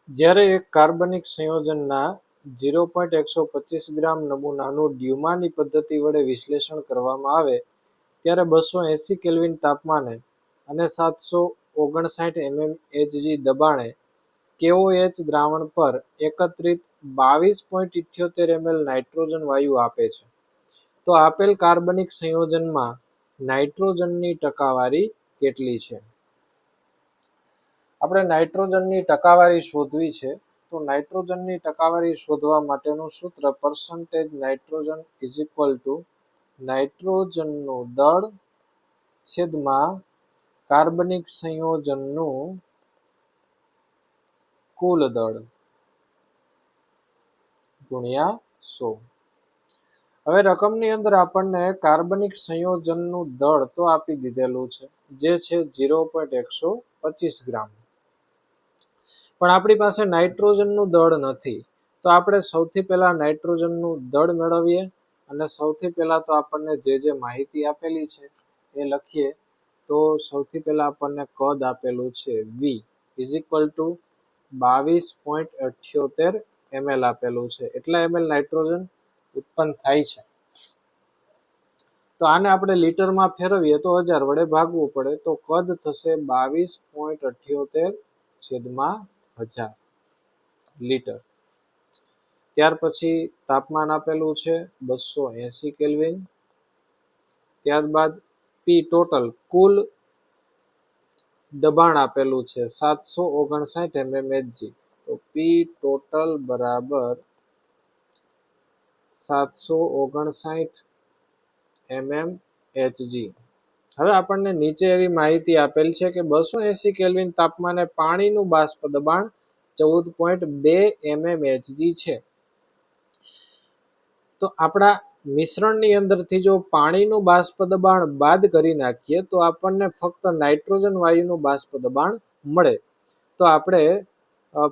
જ્યારે એક કાર્બનિક સંયોજનના 0.125 ગ્રામ નમૂનાનું ડ્યુમાની પદ્ધતિ વડે વિશ્લેષણ કરવામાં આવે ત્યારે 280 કેલ્વિન તાપમાને અને 759 mmHg દબાણે KOH દ્રાવણ પર એકત્રિત 22.78 ml નાઇટ્રોજન વાયુ આપે છે. તો આપેલ કાર્બનિક સંયોજનમાં નાઇટ્રોજનની ટકાવારી કેટલી છે? આપણે નાઇટ્રોજનની ટકાવારી શોધવી છે. તો નાઇટ્રોજનની ટકાવારી શોધવા માટેનું સૂત્ર percentage nitrogen is equal to નાઇટ્રોજનનું દળ છેદમાં કાર્બનિક સંયોજનનું કુલ દળ ગુણ્યા 100. હવે રકમની અંદર આપણને કાર્બનિક સંયોજનનું દળ તો આપી દીધેલું છે, જે છે 0.125 ગ્રામ. પણ આપણી પાસે નાઇટ્રોજનનું દળ નથી. તો આપણે સૌથી પહેલા નાઇટ્રોજનનું દળ મેળવીએ અને સૌથી પહેલા તો આપણને જે માહિતી આપેલી છે એ લખીએ. તો સૌથી પહેલા આપણને કદ આપેલું છે V is equal two 22.78 ml આપેલું છે. એટલા ml નાઇટ્રોજન ઉત્પન્ન થાય છે. તો આને આપણે લીટરમાં ફેરવીએ તો 1000 વડે ભાગવું પડે. તો કદ થશે 22.78 છેદમાં 1000 લીટર. ત્યાર પછી તાપમાન આપેલું છે 280 કેલ્વિન. ત્યારબાદ પી ટોટલ કુલ દબાણ આપેલું છે 759 mmHg. તો પી ટોટલ બરાબર 759 mmHg. હવે આપણને નીચે એવી માહિતી આપેલ છે કે 280 કેલ્વિન તાપમાને પાણીનું બાષ્પ દબાણ 14.2 mmHg છે. તો આપણા મિશ્રણની અંદરથી જો પાણીનું બાષ્પ દબાણ બાદ કરી નાખીએ તો આપણને ફક્ત નાઇટ્રોજન વાયુનું બાષ્પ દબાણ મળે. તો આપણે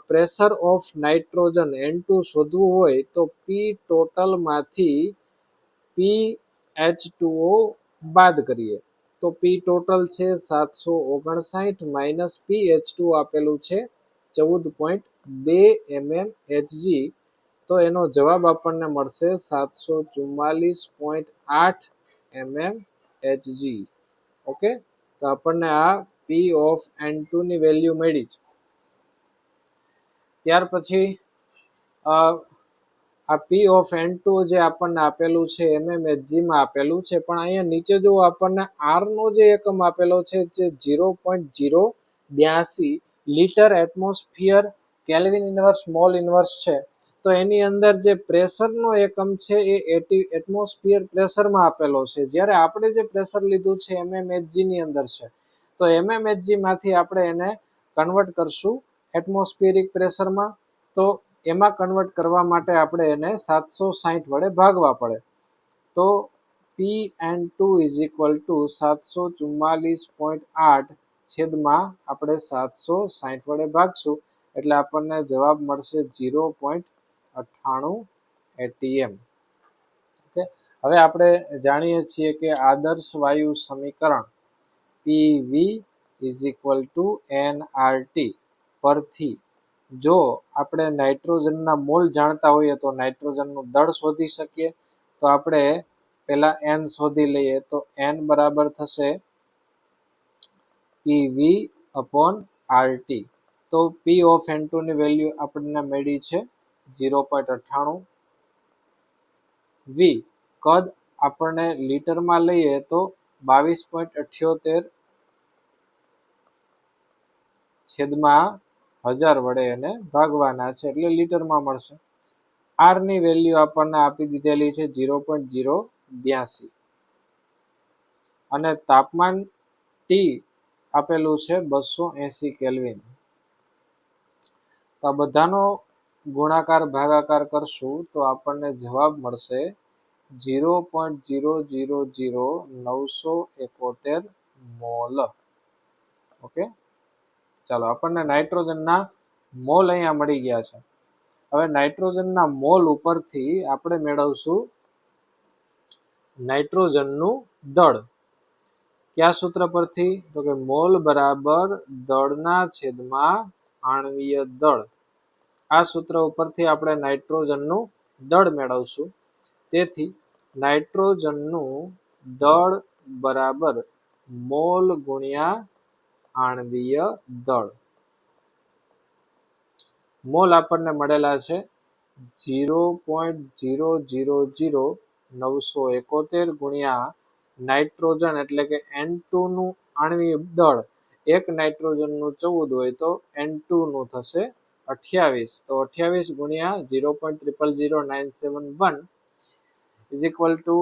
પ્રેશર ઓફ નાઇટ્રોજન N2 શોધવું હોય તો પી ટોટલમાંથી PH2O બાદ કરીએ. તો પી ટોટલ છે 759 માઇનસ PH2 આપેલું છે 14.2 mmHg. તો એનો જવાબ આપણને મળશે 744.8 mmHg. ઓકે, તો આપણને આ P ઓફ N2 ની વેલ્યુ મળી છે. ત્યાર પછી આ P ઓફ N2 જે આપણને આપેલું છે mmHg માં આપેલું છે, પણ અહીંયા નીચે જો આપણને R નો જે એકમ આપેલો છે જે 0.082 litre atmosphere kelvin inverse mall inverse છે. તો એની અંદર જે પ્રેશરનો એકમ છે એ એટમોસ્ફિયર પ્રેશરમાં આપેલો છે. જ્યારે આપણે જે પ્રેશર લીધું છે mmHg ની અંદર છે. તો mmHg માંથી આપણે એને કન્વર્ટ કરશું એટમોસ્ફિયરિક પ્રેશરમાં. તો એમાં કન્વર્ટ કરવા માટે આપણે એને 760 વડે ભાગવા પડે. તો PN2 ઇઝ ઇક્વલ ટુ 744.8 છેદમાં આપણે 760 વડે ભાગશું એટલે આપણને જવાબ મળશે 0.98 atm. ઓકે, હવે આપણે જાણીએ છીએ કે આદર્શ વાયુ સમીકરણ PV is equal two nRT પરથી જો આપણે નાઇટ્રોજનના મોલ જાણતા હોઈએ તો નાઇટ્રોજનનું દળ શોધી શકીએ. તો આપણે પહેલા n શોધી લઈએ. તો n બરાબર થશે PV અપોન RT. તો P ઓફ N2 ની વેલ્યુ આપણને મળી છે 0.98. V કદ આપણને લીટરમાં લઈએ તો 22.78 છેદમાં 1000 વડે એને ભાગવાના છે એટલે લીટરમાં મળશે. R ની વેલ્યુ આપણને આપી દીધેલી છે 0.082 અને તાપમાન T આપેલું છે 280 કેલ્વિન. તો આ બધાનો ગુણાકાર ભાગાકાર કરશું તો આપણને જવાબ મળશે 0.000971 મોલ. ઓકે, ચાલો આપણને નાઇટ્રોજનના મોલ અહીંયા મળી ગયા છે. હવે નાઇટ્રોજનના મોલ ઉપરથી આપણે મેળવશું નાઇટ્રોજનનું દળ. કયા સૂત્ર પરથી? તો કે મોલ બરાબર દળના છેદમાં આણ્વીય દળ. આ સૂત્ર ઉપરથી આપણે નાઇટ્રોજનનું દળ મેળવશું. તેથી નાઇટ્રોજનનું દળ બરાબર મોલ ગુણ્યા આણ્વીય દળ. મોલ આપણને મળેલા છે 0.000971 ગુણ્યા નાઇટ્રોજન એટલે કે N2 નું આણ્વિક દળ. એક નાઇટ્રોજનનું 14 હોય તો N2 નું થશે 28. તો 28 ગુણ્યા 0.000971 ઇઝ ઇક્વલ ટુ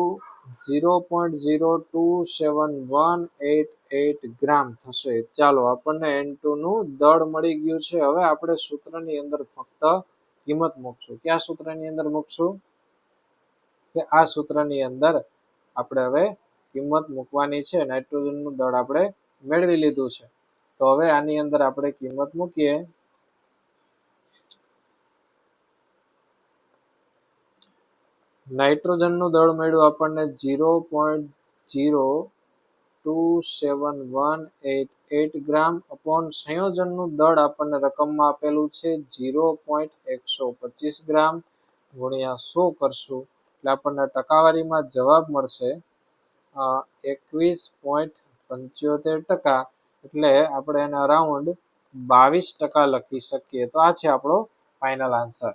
0.02718 ગ્રામ થશે. ચાલો આપણને N2 નું દળ મળી ગયું છે. હવે આપણે સૂત્રની અંદર ફક્ત કિંમત મૂકશું. કયા સૂત્રની અંદર મૂકશું? કે આ સૂત્રની અંદર આપણે હવે કિંમત મૂકવાની છે. નાઇટ્રોજનનું દળ આપણે મેળવી લીધું છે. તો હવે આની અંદર આપણે કિંમત મૂકીએ. નાઇટ્રોજનનું દળ મળ્યું આપણને 0.02718 ગ્રામ અપોન સંયોજનનું દળ આપણને રકમમાં આપેલું છે 0.125 ગ્રામ ગુણ્યા 100 કરશું એટલે આપણને ટકાવારીમાં જવાબ મળશે 21.75%. એટલે આપણે એને અરાઉન્ડ 22% લખી શકીએ. તો આ છે આપણો ફાઇનલ આન્સર.